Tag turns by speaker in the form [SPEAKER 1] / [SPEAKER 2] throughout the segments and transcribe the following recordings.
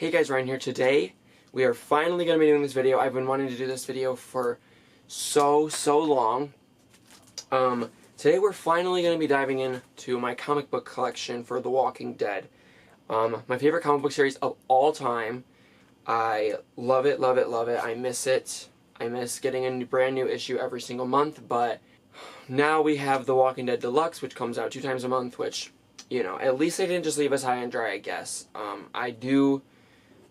[SPEAKER 1] Hey guys, Ryan here. Today we are finally going to be doing this video. I've been wanting to do this video for so long. Today we're finally going to be diving into my comic book collection for The Walking Dead. My favorite comic book series of all time. I love it, love it, love it. I miss it. I miss getting a brand new issue every single month, but now we have The Walking Dead Deluxe, which comes out 2 times a month, which, you know, at least they didn't just leave us high and dry, I guess. I do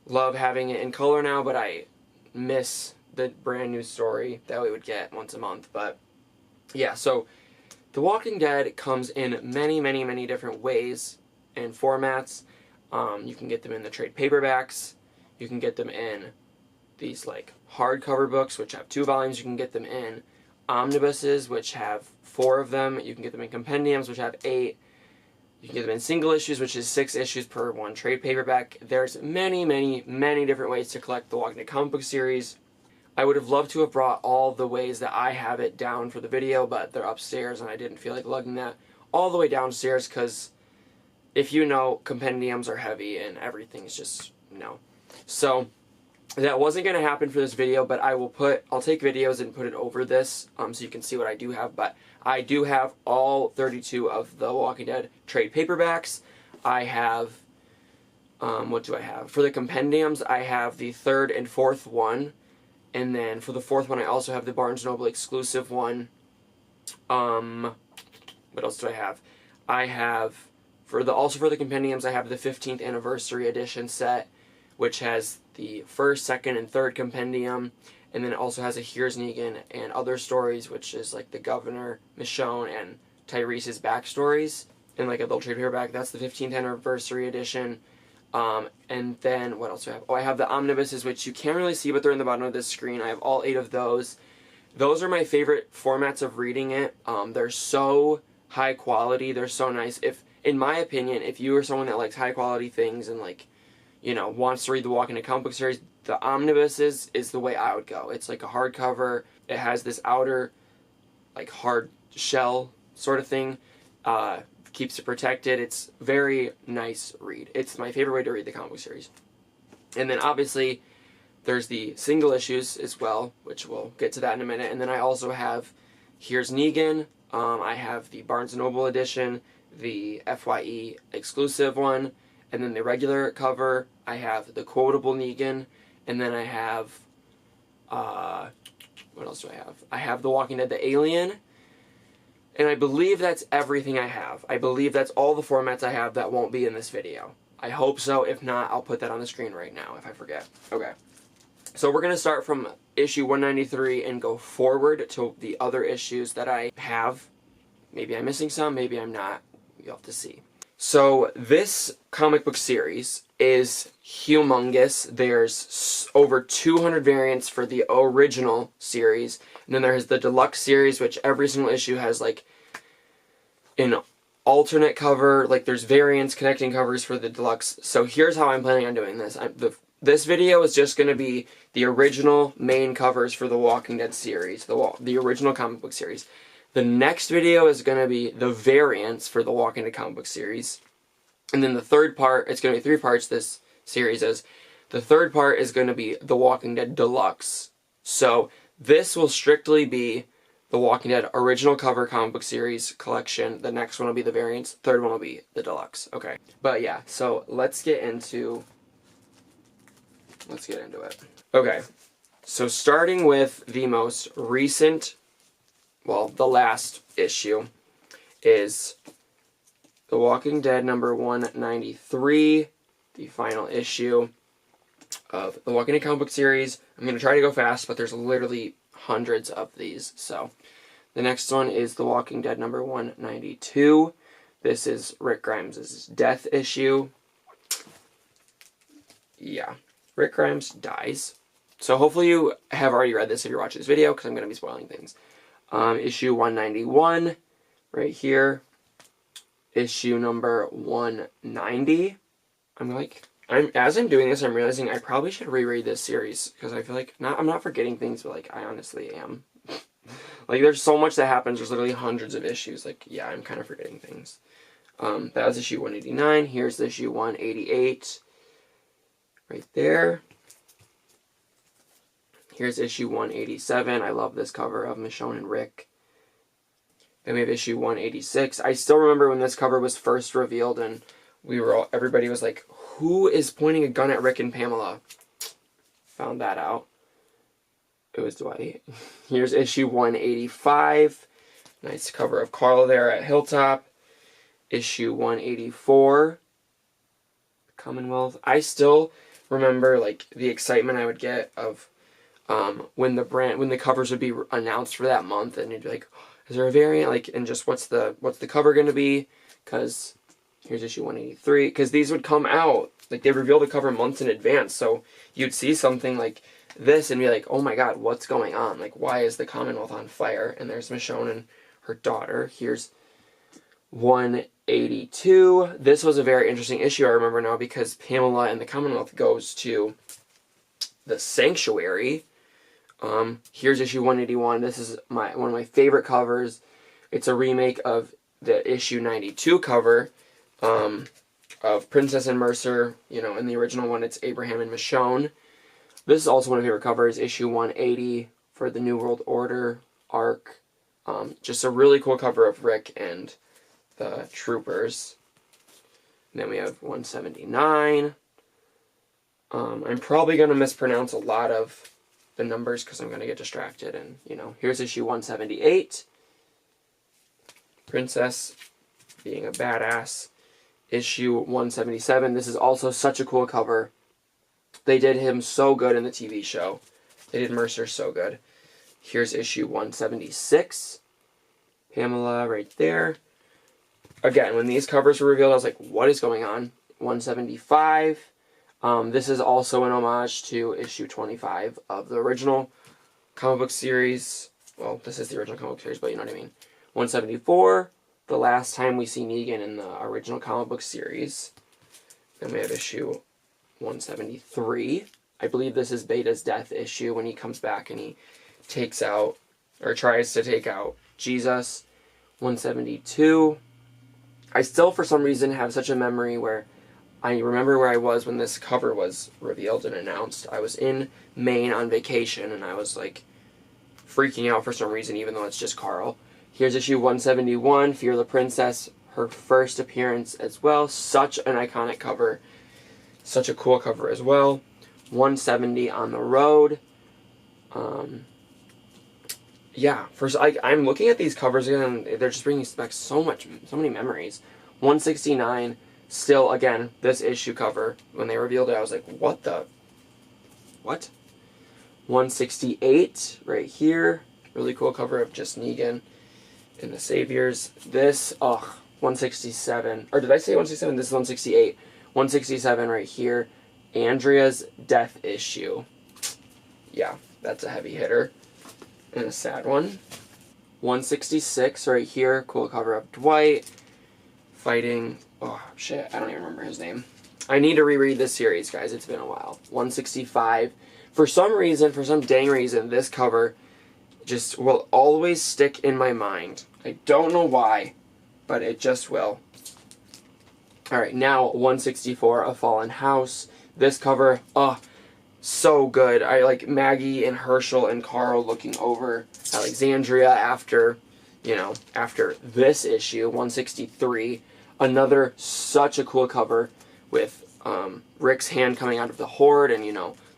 [SPEAKER 1] love having it in color now, but I miss the brand new story that we would get once a month. But yeah, so The Walking Dead comes in many different ways and formats. You can get them in the trade paperbacks. You can get them in these like hardcover books, which have 2 volumes. You can get them in omnibuses, which have 4 of them. You can get them in compendiums, which have 8. You can get them in single issues, which is 6 issues per 1 trade paperback. There's many different ways to collect the Walking Dead comic book series. I would have loved to have brought all the ways that I have it down for the video, but they're upstairs and I didn't feel like lugging that all the way downstairs because, if you know, compendiums are heavy and everything's just, no. So that wasn't going to happen for this video, but I'll take videos and put it over this so you can see what I do have. But I do have all 32 of the Walking Dead trade paperbacks. I have, what do I have? For the compendiums, I have the 3rd and 4th one. And then for the 4th one, I also have the Barnes & Noble exclusive one. What else do I have? I have, also for the compendiums, I have the 15th anniversary edition set, which has the 1st, 2nd, and 3rd compendium. And then it also has a Here's Negan and Other Stories, which is like the Governor, Michonne, and Tyrese's backstories. And like a little trade paperback, that's the 15th anniversary edition. And then, what else do I have? Oh, I have the omnibuses, which you can't really see, but they're in the bottom of this screen. I have all 8 of those. Those are my favorite formats of reading it. They're so high quality. They're so nice. In my opinion, if you are someone that likes high quality things and like, you know, wants to read the Walking Dead comic book series, the omnibuses is the way I would go. It's like a hardcover. It has this outer, like, hard shell sort of thing. Keeps it protected. It's very nice read. It's my favorite way to read the comic book series. And then obviously there's the single issues as well, which we'll get to that in a minute. And then I also have Here's Negan. I have the Barnes & Noble edition, the FYE exclusive one, and then the regular cover. I have the quotable Negan, and then I have, what else do I have? I have The Walking Dead, the Alien, and I believe that's everything I have. I believe that's all the formats I have that won't be in this video. I hope so. If not, I'll put that on the screen right now if I forget. Okay. So we're going to start from issue 193 and go forward to the other issues that I have. Maybe I'm missing some, maybe I'm not. You'll have to see. So this comic book series is humongous. There's over 200 variants for the original series. And then there's the deluxe series, which every single issue has like an alternate cover. Like there's variants, connecting covers for the deluxe. So here's how I'm planning on doing this. This video is just going to be the original main covers for the Walking Dead series, the original comic book series. The next video is going to be the variants for the Walking Dead comic book series. And then the third part, it's going to be 3 parts this series is. The third part is going to be the Walking Dead Deluxe. So this will strictly be the Walking Dead original cover comic book series collection. The next one will be the variants. Third one will be the deluxe. Okay. But yeah, so let's get into it. Okay. So starting with the most recent, well, the last issue is The Walking Dead number 193, the final issue of the Walking Dead comic book series. I'm going to try to go fast, but there's literally hundreds of these. So the next one is The Walking Dead number 192. This is Rick Grimes' death issue. Yeah, Rick Grimes dies. So hopefully you have already read this if you're watching this video, because I'm going to be spoiling things. Issue 191, right here. Issue number 190. As I'm doing this, I'm realizing I probably should reread this series, because I feel like, I'm not forgetting things, but like, I honestly am. Like, there's so much that happens, there's literally hundreds of issues, like, yeah, I'm kind of forgetting things. That was issue 189, here's issue 188. right there. Here's issue 187. I love this cover of Michonne and Rick. Then we have issue 186. I still remember when this cover was first revealed, and everybody was like, who is pointing a gun at Rick and Pamela? Found that out. It was Dwight. Here's issue 185. Nice cover of Carl there at Hilltop. Issue 184. Commonwealth. I still remember like the excitement I would get of when the covers would be announced for that month, and you'd be like, is there a variant? Like, and just what's the cover going to be? Because here's issue 183. Because these would come out, like they reveal the cover months in advance, so you'd see something like this and be like, oh my god, what's going on? Like, why is the Commonwealth on fire? And there's Michonne and her daughter. Here's 182. This was a very interesting issue, I remember now, because Pamela and the Commonwealth goes to the Sanctuary. Here's issue 181. This is one of my favorite covers. It's a remake of the issue 92 cover of Princess and Mercer. You know, in the original one, it's Abraham and Michonne. This is also one of my favorite covers, issue 180 for the New World Order arc. Just a really cool cover of Rick and the troopers. And then we have 179. I'm probably going to mispronounce a lot of the numbers because I'm going to get distracted. And, you know, here's issue 178. Princess being a badass. Issue 177. This is also such a cool cover. They did him so good in the TV show. They did Mercer so good. Here's issue 176. Pamela right there. Again, when these covers were revealed, I was like, what is going on? 175. This is also an homage to issue 25 of the original comic book series. Well, this is the original comic book series, but you know what I mean. 174, the last time we see Negan in the original comic book series. Then we have issue 173. I believe this is Beta's death issue when he comes back and he takes out, or tries to take out, Jesus. 172. I still, for some reason, have such a memory where I remember where I was when this cover was revealed and announced. I was in Maine on vacation, and I was, like, freaking out for some reason, even though it's just Carl. Here's issue 171, Fear the Princess, her first appearance as well. Such an iconic cover. Such a cool cover as well. 170, On the Road. Yeah, I'm looking at these covers again, and they're just bringing back so many memories. 169, still, again, this issue cover. When they revealed it, I was like, what? 168, right here. Really cool cover of just Negan and the Saviors. This, 167. Or did I say 167? This is 168. 167 right here. Andrea's death issue. Yeah, that's a heavy hitter. And a sad one. 166 right here. Cool cover of Dwight fighting. Oh, shit. I don't even remember his name. I need to reread this series, guys. It's been a while. 165. For some reason, for some dang reason, this cover just will always stick in my mind. I don't know why, but it just will. Alright, now 164, A Fallen House. This cover, so good. I like Maggie and Herschel and Carl looking over Alexandria after this issue, 163. Another such a cool cover with Rick's hand coming out of the Horde and,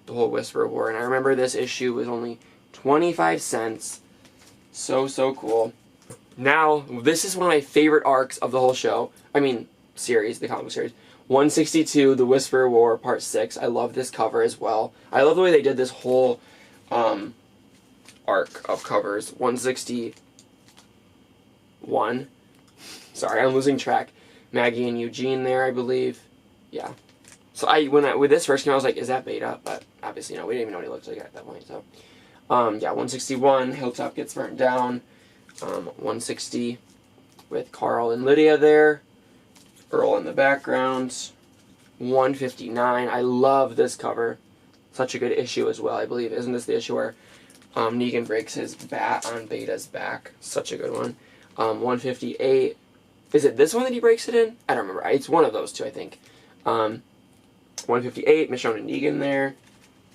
[SPEAKER 1] the whole Whisper War. And I remember this issue was only 25 cents. So cool. Now, this is one of my favorite arcs of the whole show. I mean, series, the comic book series. 162, The Whisper War, Part 6. I love this cover as well. I love the way they did this whole arc of covers. 161. Sorry, I'm losing track. Maggie and Eugene there, I believe. Yeah. So when this first came out, I was like, is that Beta? But obviously, no, we didn't even know what he looked like at that point. So, yeah, 161, Hilltop gets burnt down. 160 with Carl and Lydia there. Earl in the background. 159. I love this cover. Such a good issue as well, I believe. Isn't this the issue where Negan breaks his bat on Beta's back? Such a good one. 158. Is it this one that he breaks it in? I don't remember. It's one of those two, I think. 158, Michonne and Negan there.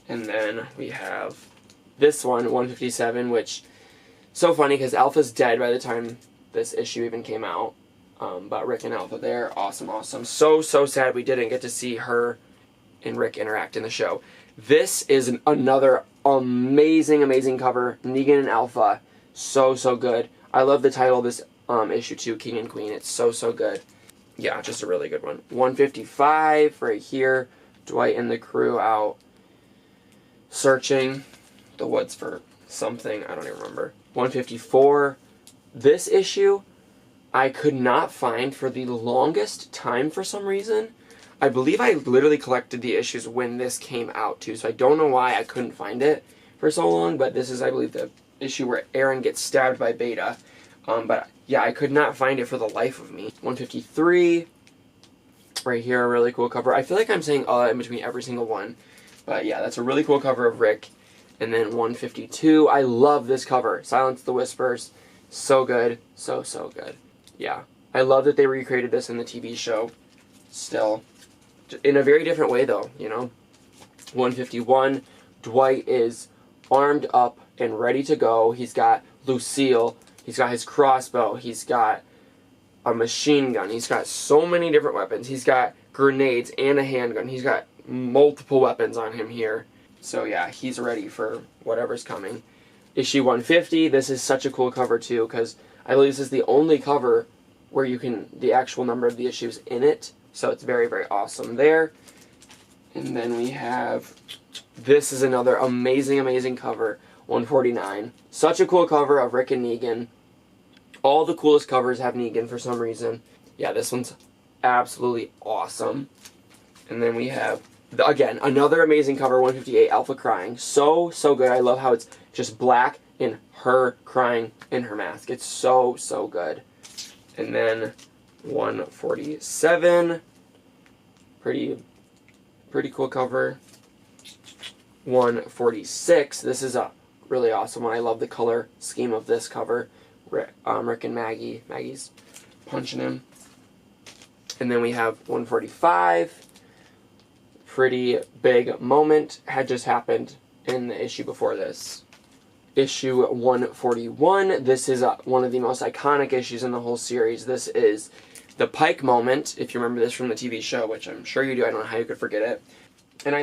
[SPEAKER 1] And then we have this one, 157, which, so funny because Alpha's dead by the time this issue even came out. But Rick and Alpha there, awesome, awesome. So sad we didn't get to see her and Rick interact in the show. This is another amazing cover. Negan and Alpha, so good. I love the title of this issue too, King and Queen. It's so good. Yeah, just a really good one. 155 right here. Dwight and the crew out searching the woods for something. I don't even remember. 154. This issue I could not find for the longest time for some reason. I believe I literally collected the issues when this came out too, so I don't know why I couldn't find it for so long, but this is, I believe, the issue where Aaron gets stabbed by Beta. But yeah, I could not find it for the life of me. 153. Right here, a really cool cover. I feel like I'm saying in between every single one. But yeah, that's a really cool cover of Rick. And then 152. I love this cover. Silence the Whispers. So good. So good. Yeah. I love that they recreated this in the TV show. Still. In a very different way, though, you know. 151. Dwight is armed up and ready to go. He's got Lucille. He's got his crossbow. He's got a machine gun. He's got so many different weapons. He's got grenades and a handgun. He's got multiple weapons on him here. So yeah, he's ready for whatever's coming. Issue 150. This is such a cool cover too, because I believe this is the only cover where you can, the actual number of the issues in it. So it's very awesome there. And then we have, this is another amazing cover. 149. Such a cool cover of Rick and Negan. All the coolest covers have Negan for some reason. Yeah, this one's absolutely awesome. And then we have, again, another amazing cover, 158, Alpha crying. So good. I love how it's just black and her crying in her mask. It's so good. And then 147. Pretty cool cover. 146. This is a really awesome one. I love the color scheme of this cover. Rick and Maggie. Maggie's punching him. And then we have 145. Pretty big moment had just happened in the issue before this. Issue 141. This is one of the most iconic issues in the whole series. This is the Pike moment, if you remember this from the TV show, which I'm sure you do. I don't know how you could forget it. And I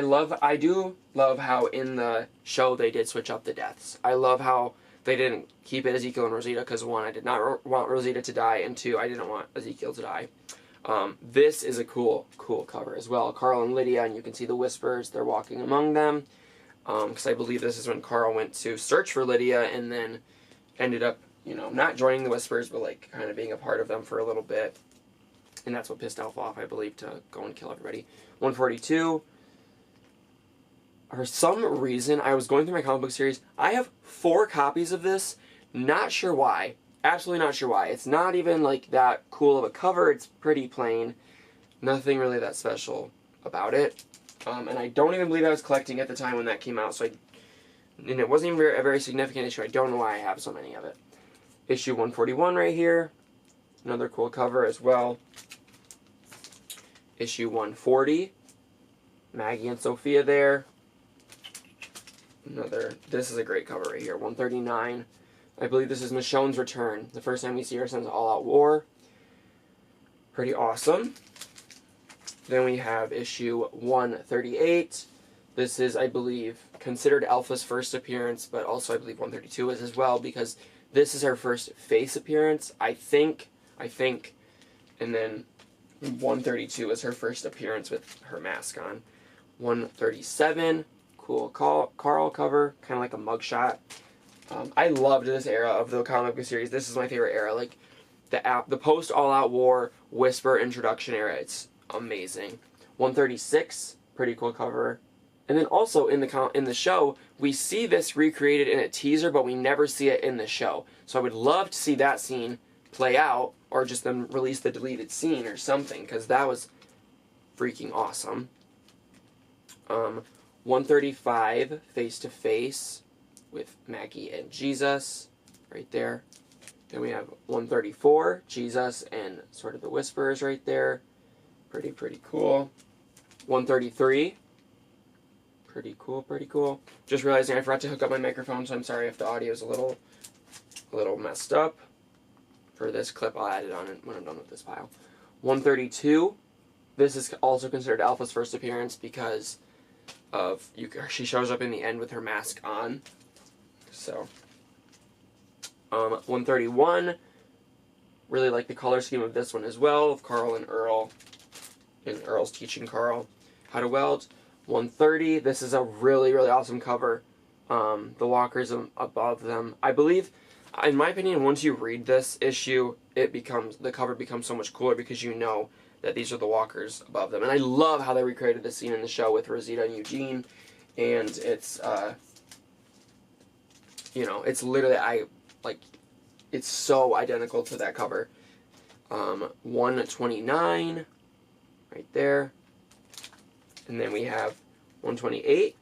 [SPEAKER 1] do love how in the show they did switch up the deaths. I love how they didn't keep it Ezekiel and Rosita, because one, I did not want Rosita to die, and two, I didn't want Ezekiel to die. This is a cool cover as well. Carl and Lydia, and you can see the Whispers. They're walking among them. Because I believe this is when Carl went to search for Lydia, and then ended up, you know, not joining the Whispers, but like kind of being a part of them for a little bit. And that's what pissed Alpha off, I believe, to go and kill everybody. 142. For some reason, I was going through my comic book series. I have 4 copies of this. Not sure why. Absolutely not sure why. It's not even like that cool of a cover. It's pretty plain. Nothing really that special about it. And I don't even believe I was collecting at the time when that came out. And it wasn't even a very significant issue. I don't know why I have so many of it. Issue 141 right here. Another cool cover as well. Issue 140. Maggie and Sophia there. This is a great cover right here, 139. I believe this is Michonne's return. The first time we see her since All Out War. Pretty awesome. Then we have issue 138. This is, I believe, considered Alpha's first appearance, but also I believe 132 is as well, because this is her first face appearance, I think. And then 132 is her first appearance with her mask on. 137. Cool Carl cover, kind of like a mugshot. I loved this era of the comic book series. This is my favorite era, like the post All Out War Whisper introduction era. It's amazing. 136, pretty cool cover. And then also in the show, we see this recreated in a teaser, but we never see it in the show. So I would love to see that scene play out, or just them release the deleted scene or something, because that was freaking awesome. 135, Face to Face with Maggie and Jesus, right there. Then we have 134, Jesus and sort of the Whispers right there. Pretty cool. 133. Pretty cool, pretty cool. Just realizing I forgot to hook up my microphone, so I'm sorry if the audio is a little messed up. For this clip, I'll add it on when I'm done with this pile. 132. This is also considered Alpha's first appearance because of she shows up in the end with her mask on. So, 131. Really like the color scheme of this one as well, of Carl and Earl. And Earl's teaching Carl how to weld. 130. This is a really, really awesome cover. The walkers above them. I believe, in my opinion, once you read this issue, the cover becomes so much cooler because you know that these are the walkers above them. And I love how they recreated this scene in the show with Rosita and Eugene. And it's, you know, it's literally, it's so identical to that cover. 129, right there. And then we have 128.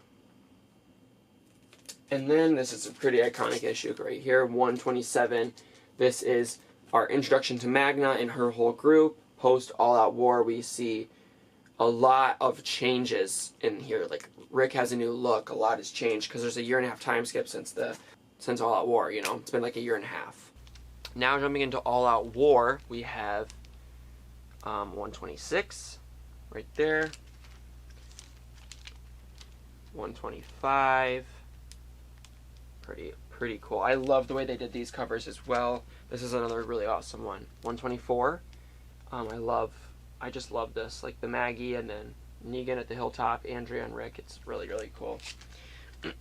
[SPEAKER 1] And then this is a pretty iconic issue right here, 127. This is our introduction to Magna and her whole group. Post All Out War, we see a lot of changes in here. Like, Rick has a new look, a lot has changed, because there's a 1.5 time skip since All Out War, you know? It's been like a 1.5 years. Now jumping into All Out War, we have 126, right there. 125. Pretty cool. I love the way they did these covers as well. This is another really awesome one. 124. I just love this. Like the Maggie and then Negan at the hilltop, Andrea and Rick. It's really, really cool.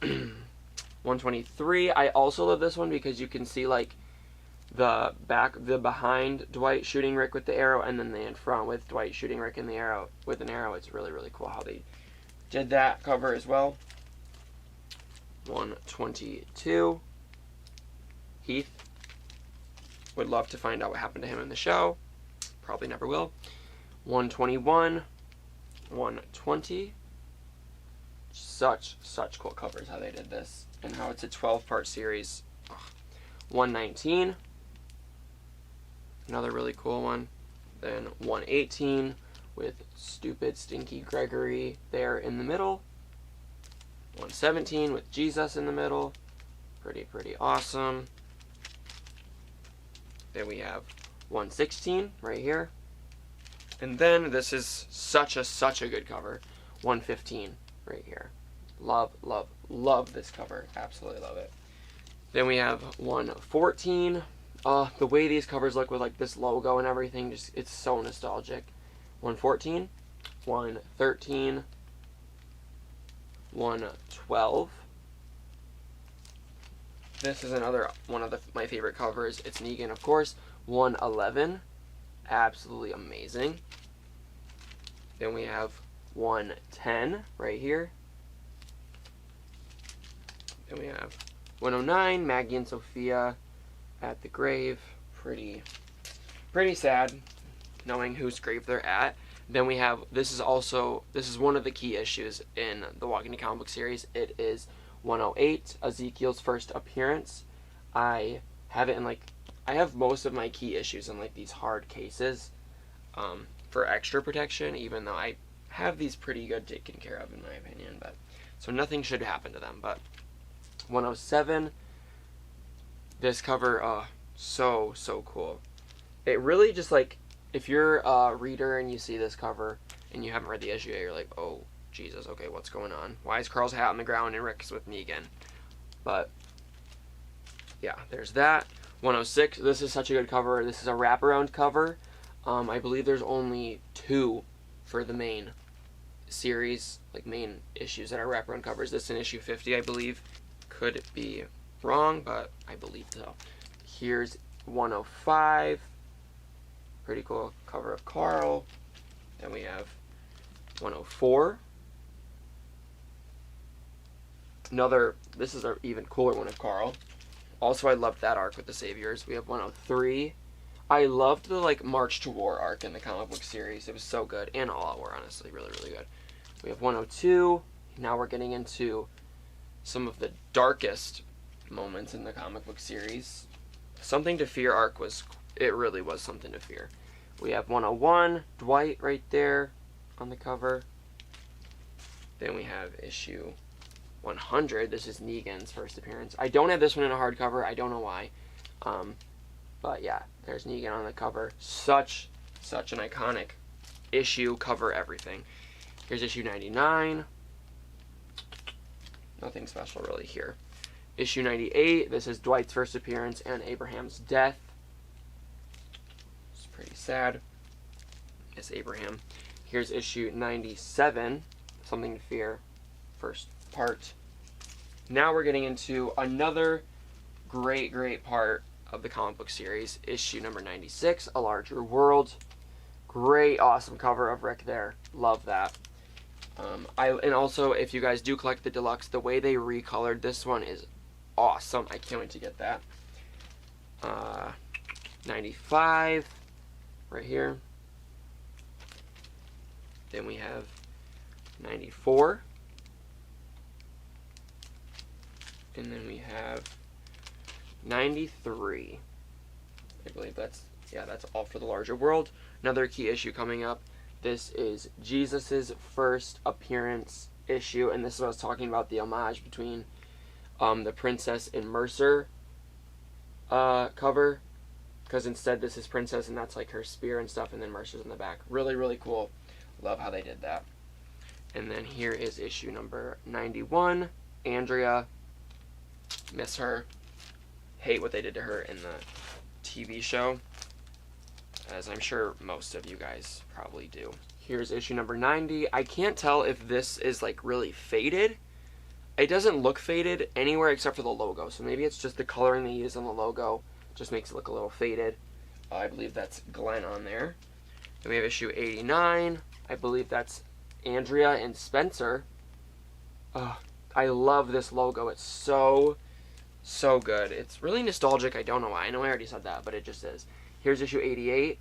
[SPEAKER 1] 123. I also love this one because you can see like the behind Dwight shooting Rick with the arrow, and then the in front with Dwight shooting Rick in the arrow with an arrow. It's really, really cool how they did that cover as well. 122. Heath. Would love to find out what happened to him in the show. Probably never will. 121. 120. Such cool covers how they did this. And how it's a 12-part series. Ugh. 119. Another really cool one. Then 118 with stupid stinky Gregory there in the middle. 117 with Jesus in the middle. Pretty awesome. Then we have 116 right here. And then this is such a good cover. 115 right here. Love this cover. Absolutely love it. Then we have 114. The way these covers look with like this logo and everything, just it's so nostalgic. 114, 113, 112. This is another one of my favorite covers. It's Negan, of course. 111, absolutely amazing. Then we have 110 right here. Then we have 109, Maggie and Sophia at the grave. Pretty sad, knowing whose grave they're at. Then we have, this is one of the key issues in the Walking Dead comic book series. It is 108, Ezekiel's first appearance. I have it in I have most of my key issues in like these hard cases for extra protection, even though I have these pretty good taken care of in my opinion. But so nothing should happen to them. But 107, this cover, so cool. It really just like, if you're a reader and you see this cover and you haven't read the issue yet, you're like, oh Jesus, okay, what's going on? Why is Carl's hat on the ground and Rick's with Negan? But yeah, there's that. 106, this is such a good cover. This is a wraparound cover. I believe there's only 2 for the main series, like main issues that are wraparound covers. This in issue 50, I believe. Could be wrong, but I believe so. Here's 105. Pretty cool cover of Carl. Then we have 104. This is an even cooler one of Carl. Also, I loved that arc with the Saviors. We have 103. I loved the like March to War arc in the comic book series. It was so good. And All Out War, honestly, really good. We have 102. Now we're getting into some of the darkest moments in the comic book series. Something to Fear arc it really was something to fear. We have 101, Dwight right there on the cover. Then we have issue 100. This is Negan's first appearance. I don't have this one in a hardcover. I don't know why. But yeah, there's Negan on the cover. Such an iconic issue, cover, everything. Here's issue 99. Nothing special really here. Issue 98. This is Dwight's first appearance and Abraham's death. It's pretty sad. It's Abraham. Here's issue 97. Something to Fear. First part. Now we're getting into another great part of the comic book series. Issue number 96. A Larger World. Great, awesome cover of Rick there. Love that. And also, if you guys do collect the deluxe, the way they recolored this one is awesome. I can't wait to get that. 95, right here. Then we have 94. And then we have 93. I believe that's all for the Larger World. Another key issue coming up. This is Jesus's first appearance issue, and this is what I was talking about, the homage between the Princess and Mercer cover, because instead this is Princess and that's like her spear and stuff, and then Mercer's in the back. Really cool. Love how they did that. And then here is issue number 91. Andrea. Miss her. Hate what they did to her in the TV show, as I'm sure most of you guys probably do. Here's issue number 90. I can't tell if this is like really faded. It doesn't look faded anywhere except for the logo, so maybe it's just the coloring they use on the logo just makes it look a little faded. I believe that's Glenn on there. Then we have issue 89. I believe that's Andrea and Spencer. I love this logo. It's so good. It's really nostalgic. I don't know why. I know I already said that, but it just is. Here's issue 88.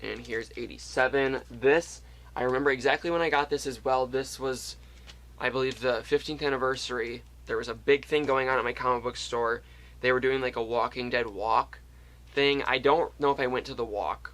[SPEAKER 1] And here's 87. This, I remember exactly when I got this as well. This was, I believe, the 15th anniversary. There was a big thing going on at my comic book store. They were doing like a Walking Dead walk thing. I don't know if I went to the walk.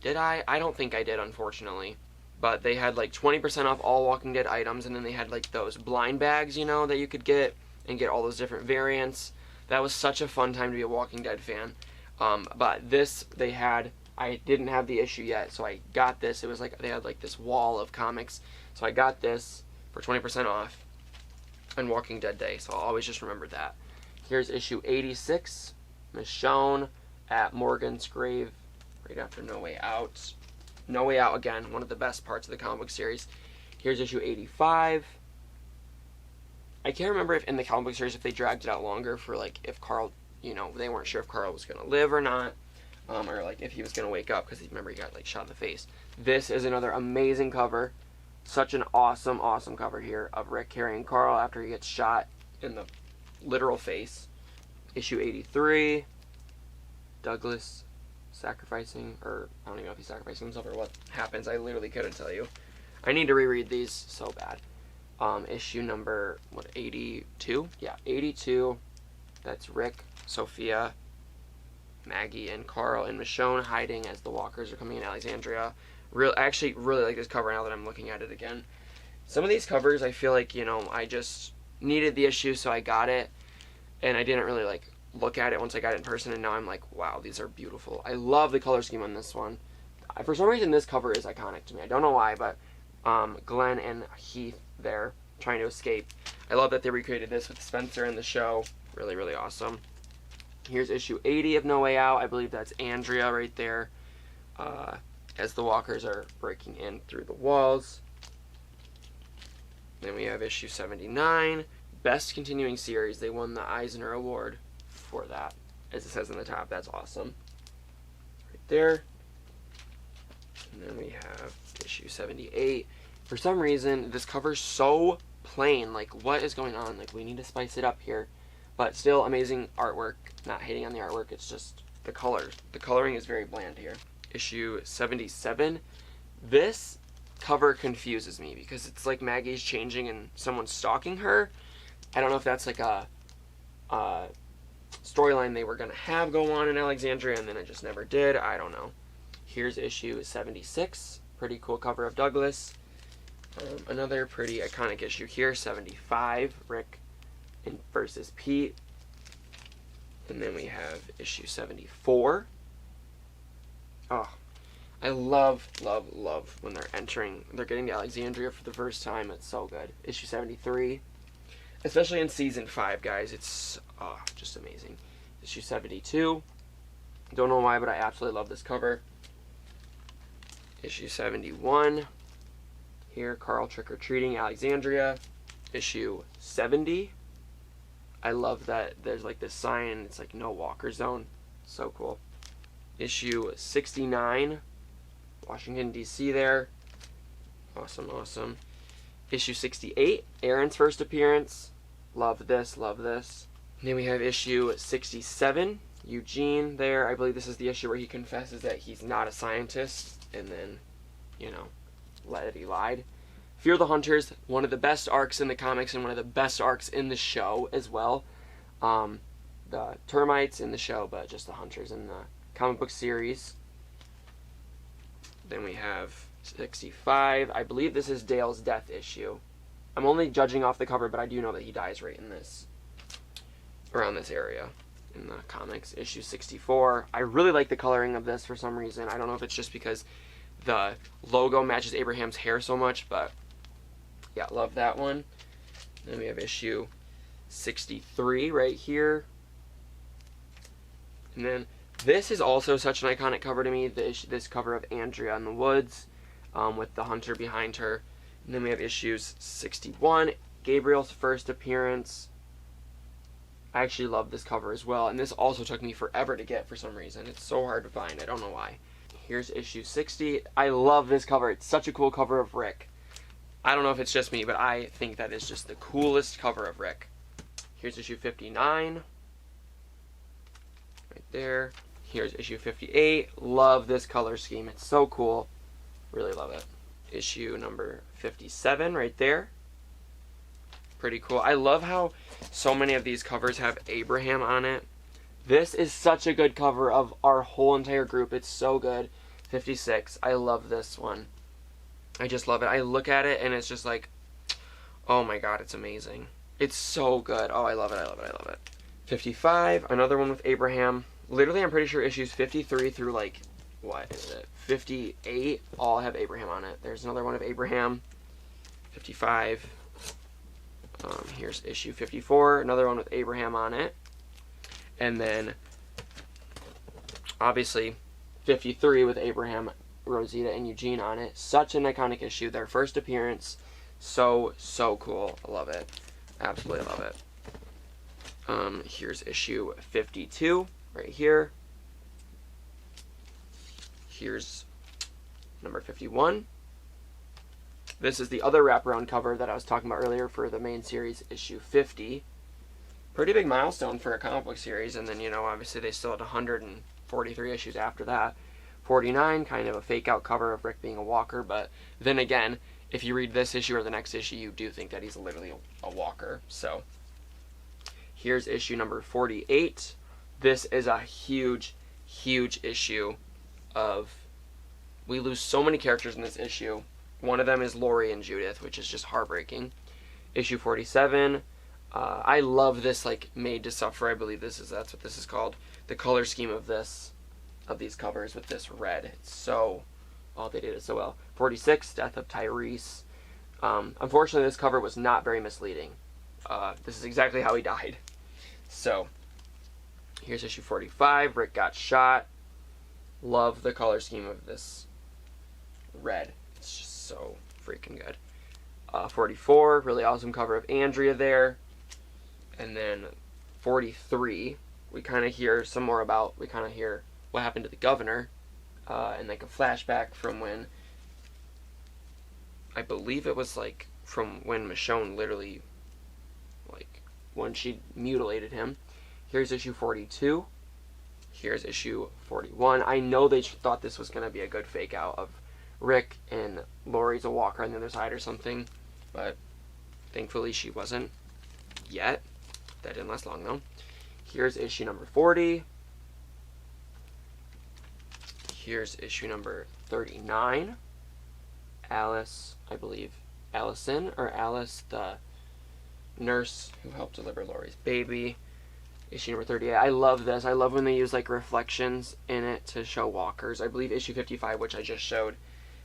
[SPEAKER 1] Did I? I don't think I did, unfortunately. But they had like 20% off all Walking Dead items, and then they had like those blind bags, you know, that you could get and get all those different variants. That was such a fun time to be a Walking Dead fan. But this, they had, I didn't have the issue yet, so I got this. It was like, they had like this wall of comics. So I got this for 20% off on Walking Dead Day, so I'll always just remember that. Here's issue 86, Michonne at Morgan's grave, right after No Way Out. No Way Out, again, one of the best parts of the comic book series. Here's issue 85. I can't remember if in the comic book series if they dragged it out longer for like if Carl, you know, they weren't sure if Carl was going to live or not, or like if he was going to wake up, because remember he got like shot in the face. This is another amazing cover. Such an awesome cover here of Rick carrying Carl after he gets shot in the literal face. Issue 83. Douglas sacrificing, or I don't even know if he's sacrificing himself or what happens. I literally couldn't tell you. I need to reread these so bad. Issue number, 82? Yeah, 82. That's Rick, Sophia, Maggie, and Carl, and Michonne hiding as the walkers are coming in Alexandria. I actually really like this cover now that I'm looking at it again. Some of these covers, I feel like, you know, I just needed the issue, so I got it, and I didn't really, like, look at it once I got it in person, and now I'm like, wow, these are beautiful. I love the color scheme on this one. For some reason, this cover is iconic to me. I don't know why, but Glenn and Heath there trying to escape. I love that they recreated this with Spencer in the show. Really awesome. Here's issue 80 of No Way Out. I believe that's Andrea right there, as the walkers are breaking in through the walls. Then we have issue 79, Best Continuing Series. They won the Eisner Award for that, as it says on the top. That's awesome. Right there. And then we have issue 78. For some reason, this cover's so plain. Like, what is going on? Like, we need to spice it up here. But still, amazing artwork. Not hating on the artwork, it's just the colors. The coloring is very bland here. Issue 77. This cover confuses me because it's like Maggie's changing and someone's stalking her. I don't know if that's like a storyline they were going to have go on in Alexandria and then it just never did. I don't know. Here's issue 76. Pretty cool cover of Douglas. Another pretty iconic issue here, 75, Rick versus Pete. And then we have issue 74. Oh, I love when they're getting to Alexandria for the first time. It's so good. Issue 73. Especially in season 5, guys. It's just amazing. Issue 72. Don't know why, but I absolutely love this cover. Issue 71. Here, Carl trick-or-treating Alexandria. Issue 70. I love that there's like this sign. It's like no walker zone. So cool. Issue 69. Washington, D.C. there. Awesome, awesome. Issue 68. Aaron's first appearance. Love this, love this. And then we have issue 67. Eugene there. I believe this is the issue where he confesses that he's not a scientist. And then, you know, he lied. Fear the Hunters, one of the best arcs in the comics and one of the best arcs in the show as well. The termites in the show, but just the hunters in the comic book series. Then we have 65. I believe this is Dale's death issue. I'm only judging off the cover, but I do know that he dies right in this, around this area in the comics. Issue 64. I really like the coloring of this for some reason. I don't know if it's just because the logo matches Abraham's hair so much, but yeah, love that one. Then we have issue 63 right here. And then this is also such an iconic cover to me, this cover of Andrea in the woods with the hunter behind her. And then we have issues 61, Gabriel's first appearance. I actually love this cover as well, and this also took me forever to get for some reason. It's so hard to find, I don't know why. Here's issue 60. I love this cover. It's such a cool cover of Rick. I don't know if it's just me, but I think that is just the coolest cover of Rick. Here's issue 59. Right there. Here's issue 58. Love this color scheme. It's so cool. Really love it. Issue number 57 right there. Pretty cool. I love how so many of these covers have Abraham on it. This is such a good cover of our whole entire group. It's so good. 56. I love this one. I just love it. I look at it and it's just like, oh my god, it's amazing. It's so good. Oh, I love it, I love it, I love it. 55, another one with Abraham. Literally, I'm pretty sure issues 53 through like, what is it, 58 all have Abraham on it. There's another one of Abraham. 55. Here's issue 54, another one with Abraham on it. And then, obviously, 53 with Abraham, Rosita, and Eugene on it. Such an iconic issue. Their first appearance. So cool. I love it. Absolutely love it. Here's issue 52 right here. Here's number 51. This is the other wraparound cover that I was talking about earlier for the main series, issue 50. Pretty big milestone for a comic book series, and then, you know, obviously they still had 143 issues after that. 49, kind of a fake-out cover of Rick being a walker, but then again, if you read this issue or the next issue, you do think that he's literally a walker. So, here's issue number 48. This is a huge, huge issue of... We lose so many characters in this issue. One of them is Lori and Judith, which is just heartbreaking. Issue 47. I love this, like, Made to Suffer, I believe that's what this is called. The color scheme of these covers with this red. It's so... Oh, they did it so well. 46, Death of Tyrese. Unfortunately, this cover was not very misleading. This is exactly how he died. So, here's issue 45. Rick got shot. Love the color scheme of this red. It's just so freaking good. 44, really awesome cover of Andrea there. And then 43, we kind of hear some more about, we kind of hear what happened to the governor. And like a flashback from when, I believe it was like from when Michonne literally, like when she mutilated him. Here's issue 42. Here's issue 41. I know they thought this was going to be a good fake out of Rick and Lori's a walker on the other side or something, but thankfully she wasn't yet. That didn't last long though. Here's issue number 40. Here's issue number 39. Alice, I believe, Allison, or Alice, the nurse who helped deliver Lori's baby. Issue number 38. I love this. I love when they use like reflections in it to show walkers. I believe issue 55, which I just showed,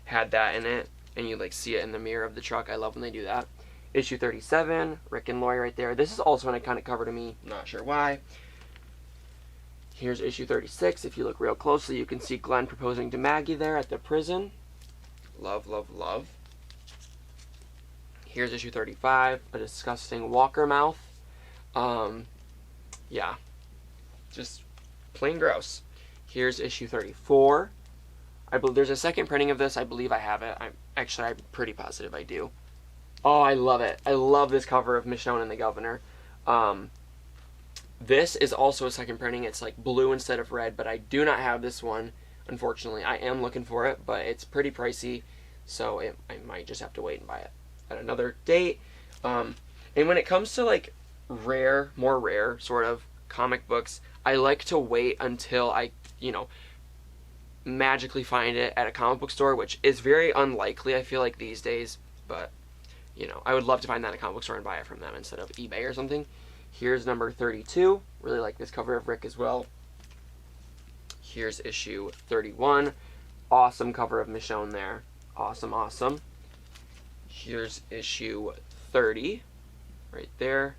[SPEAKER 1] had that in it, and you like see it in the mirror of the truck. I love when they do that. Issue 37, Rick and Lori right there. This is also an iconic cover to me. Not sure why. Here's issue 36. If you look real closely, you can see Glenn proposing to Maggie there at the prison. Love, love, love. Here's issue 35, a disgusting walker mouth. Yeah, just plain gross. Here's issue 34. I believe there's a second printing of this. I believe I have it. I'm pretty positive I do. Oh, I love it. I love this cover of Michonne and the Governor. This is also a second printing. It's like blue instead of red, but I do not have this one, unfortunately. I am looking for it, but it's pretty pricey, so I might just have to wait and buy it at another date. And when it comes to like more rare sort of comic books, I like to wait until I, magically find it at a comic book store, which is very unlikely, I feel like, these days, but I would love to find that at a comic book store and buy it from them instead of eBay or something. Here's number 32. Really like this cover of Rick as well. Here's issue 31. Awesome cover of Michonne there. Awesome, awesome. Here's issue 30. Right there.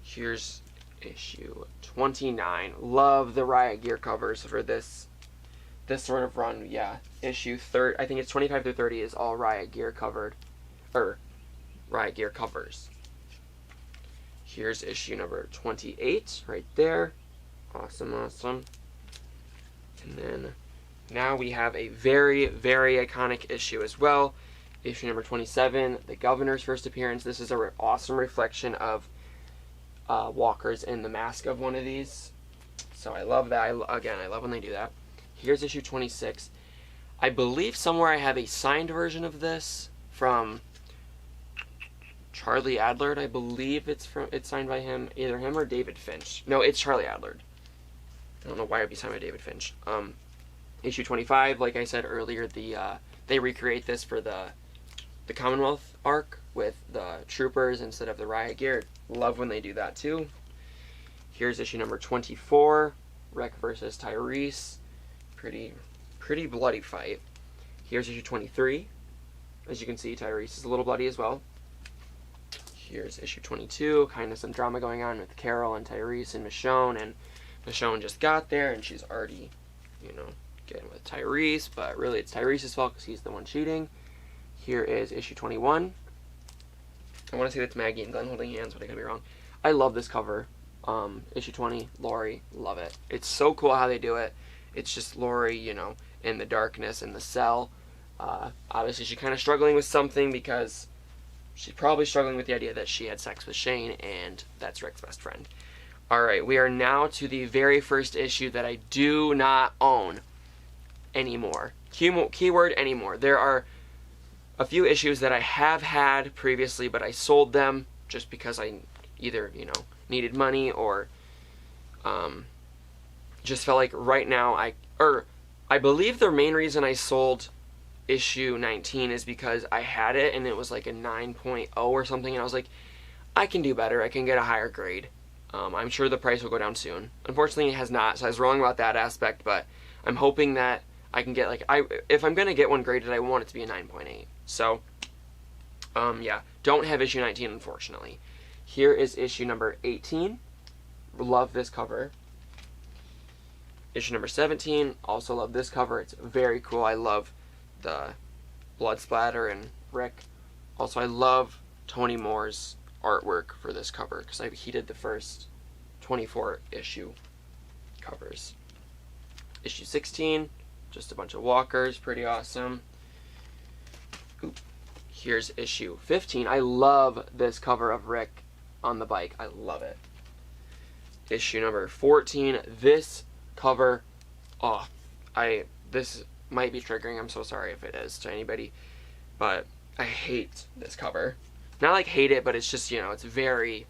[SPEAKER 1] Here's issue 29. Love the Riot Gear covers for this sort of run. Yeah, issue 30. I think it's 25 through 30 is all Riot Gear covered, or Riot Gear covers. Here's issue number 28 right there. Awesome, awesome. And then now we have a very, very iconic issue as well. Issue number 27, the Governor's first appearance. This is an awesome reflection of walkers in the mask of one of these. So I love that. I love when they do that. Here's issue 26. I believe somewhere I have a signed version of this from Charlie Adlard. I believe it's signed by him, either him or David Finch. No, it's Charlie Adlard. I don't know why it would be signed by David Finch. Issue 25, like I said earlier, they recreate this for the Commonwealth arc with the troopers instead of the riot gear. Love when they do that too. Here's issue number 24, Rick versus Tyrese. Pretty bloody fight. Here's issue 23. As you can see, Tyrese is a little bloody as well. Here's issue 22, kind of some drama going on with Carol and Tyrese and Michonne, and Michonne just got there and she's already, getting with Tyrese, but really it's Tyrese's fault because he's the one cheating. Here is issue 21. I want to say that's Maggie and Glenn holding hands, but I could be wrong. I love this cover. Issue 20, Lori, love it. It's so cool how they do it. It's just Lori, in the darkness in the cell. Obviously she's kind of struggling with something because she's probably struggling with the idea that she had sex with Shane, and that's Rick's best friend. Alright, we are now to the very first issue that I do not own anymore. Keyword anymore. There are a few issues that I have had previously, but I sold them just because I either, needed money or just felt like right now I believe the main reason I sold issue 19 is because I had it and it was like a 9.0 or something, and I was like, I can do better. I can get a higher grade. I'm sure the price will go down soon. Unfortunately, it has not, so I was wrong about that aspect, but I'm hoping that I can get, if I'm going to get one graded, I want it to be a 9.8. So, yeah, don't have issue 19, unfortunately. Here is issue number 18. Love this cover. Issue number 17, also love this cover. It's very cool. I love the blood splatter and Rick. Also, I love Tony Moore's artwork for this cover because he did the first 24 issue covers. Issue 16, just a bunch of walkers, pretty awesome. Oop. Here's issue 15. I love this cover of Rick on the bike. I love it. Issue number 14. This cover, this might be triggering. I'm so sorry if it is to anybody, but I hate this cover. Not like hate it, but it's just, it's very,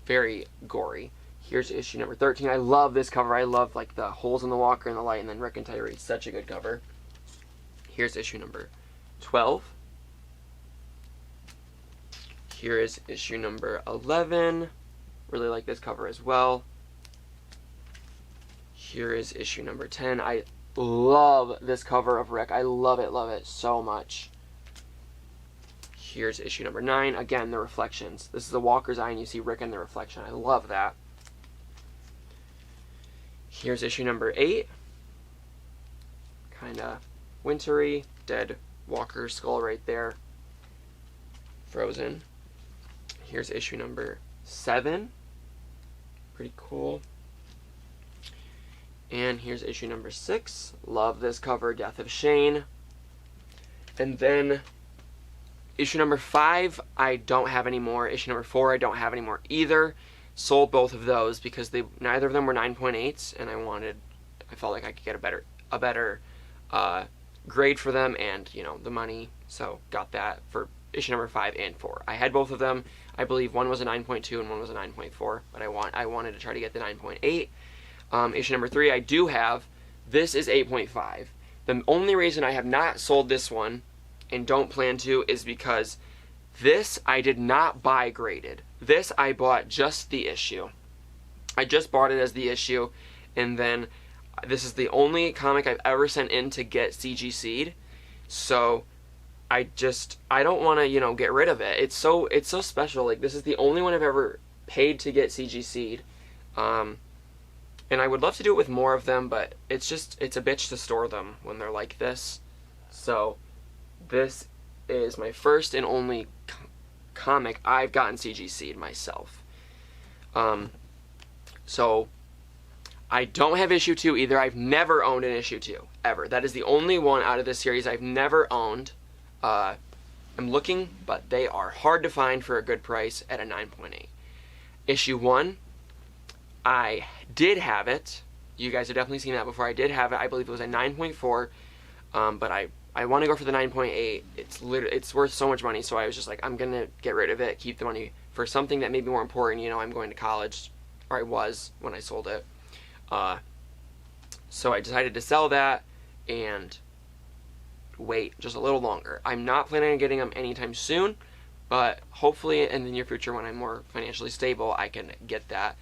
[SPEAKER 1] very gory. Here's issue number 13. I love this cover. I love like the holes in the walker and the light, and then Rick and Tyrese. Such a good cover. Here's issue number 12. Here is issue number 11. Really like this cover as well. Here is issue number 10. I love this cover of Rick. I love it so much. Here's issue number 9. Again, the reflections. This is the Walker's eye and you see Rick in the reflection. I love that. Here's issue number 8. Kind of wintry. Dead Walker skull right there. Frozen. Here's issue number 7. Pretty cool. And here's issue number 6. Love this cover, Death of Shane. And then issue number 5, I don't have anymore. Issue number 4, I don't have anymore either. Sold both of those because neither of them were 9.8s, and I felt like I could get a better grade for them, and the money. So got that for issue number 5 and 4. I had both of them. I believe one was a 9.2 and one was a 9.4, but I wanted to try to get the 9.8. Issue number 3 I do have. This is 8.5. The only reason I have not sold this one and don't plan to is because this I did not buy graded. This I bought just the issue. I just bought it as the issue, and then this is the only comic I've ever sent in to get CGC'd. So I don't want to get rid of it. It's so special. Like, this is the only one I've ever paid to get CGC'd. And I would love to do it with more of them, but it's a bitch to store them when they're like this. So this is my first and only comic I've gotten CGC'd myself. So I don't have issue 2 either. I've never owned an issue 2, ever. That is the only one out of this series I've never owned. I'm looking, but they are hard to find for a good price at a 9.8. Issue 1, I did have it. You guys have definitely seen that before. I did have it. I believe it was a 9.4, but I want to go for the 9.8. It's worth so much money, so I was just like, I'm going to get rid of it, keep the money for something that may be more important. I'm going to college, or I was when I sold it. So I decided to sell that and wait just a little longer. I'm not planning on getting them anytime soon, but hopefully in the near future when I'm more financially stable, I can get that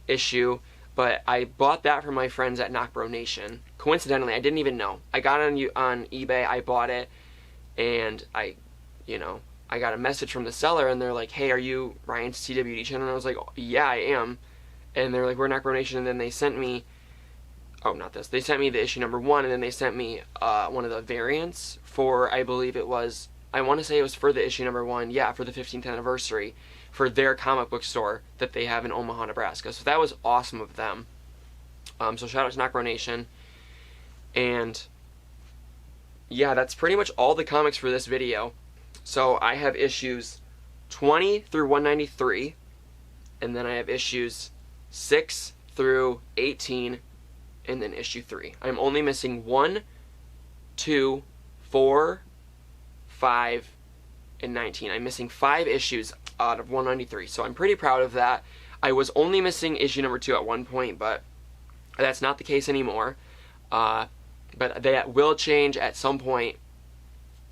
[SPEAKER 1] issue. But I bought that from my friends at Knockbro Nation. Coincidentally, I didn't even know. I got it on eBay, I bought it, and I got a message from the seller, and they're like, hey, are you Ryan's TWD channel? And I was like, oh, yeah, I am. And they're like, we're Knockbro Nation, and then they sent me, they sent me the issue number 1, and then they sent me one of the variants for, I believe it was, I want to say it was for the issue number 1, yeah, for the 15th anniversary, for their comic book store that they have in Omaha, Nebraska. So that was awesome of them. So shout out to Knockbro Nation. And yeah, that's pretty much all the comics for this video. So I have issues 20 through 193, and then I have issues 6 through 18, and then issue 3. I'm only missing 1, 2, 4, 5, and 19. I'm missing 5 issues out of 193, so I'm pretty proud of that. I was only missing issue number 2 at one point, but that's not the case anymore. But that will change at some point.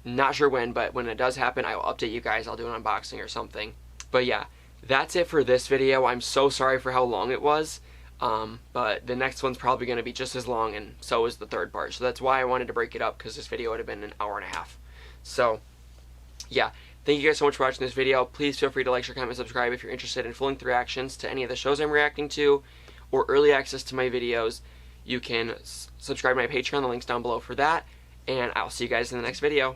[SPEAKER 1] Not sure when, but when it does happen, I will update you guys. I'll do an unboxing or something. But yeah, that's it for this video. I'm so sorry for how long it was. But the next one's probably going to be just as long, and so is the third part. So that's why I wanted to break it up, because this video would have been an hour and a half. So yeah, thank you guys so much for watching this video. Please feel free to like, share, comment, and subscribe if you're interested in full-length reactions to any of the shows I'm reacting to, or early access to my videos. You can subscribe to my Patreon. The link's down below for that. And I'll see you guys in the next video.